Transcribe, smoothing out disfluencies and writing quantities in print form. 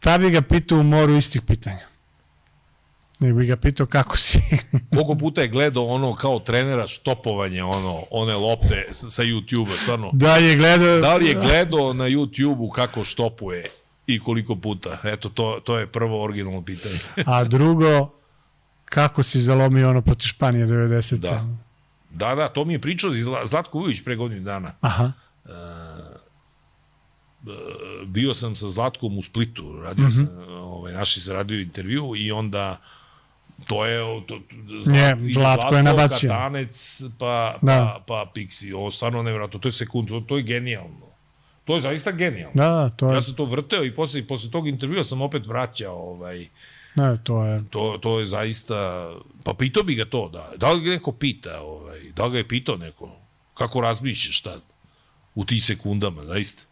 šta bi ga pitao u moru istih pitanja? Ne bi ga pitao kako si. Koliko puta je gledao ono kao trenera štopovanje, one lopte sa YouTube-a, stvarno. Da li je gledao na YouTube-u kako štopuje i koliko puta? Eto, to je prvo originalno pitanje. A drugo, kako si zalomio ono proti Španije 90. Da, to mi je pričao Zlatko Vujović pre godinu dana. Aha. Bio sam sa Zlatkom u Splitu, radio sam, naši se radio intervju i onda to je Zlatko je nabacio. Katanec, pa Pixi. Ovo stvarno nevjerojatno, to je sekund, to je genijalno. To je zaista genijalno. Da, to je. Ja sam to vrteo i posle tog intervjua sam opet vraćao. Ne, to je. To je zaista, pa pitao bi ga to, da li ga neko pita, da li ga je pitao neko, kako razmišljaš tad u tih sekundama, zaista.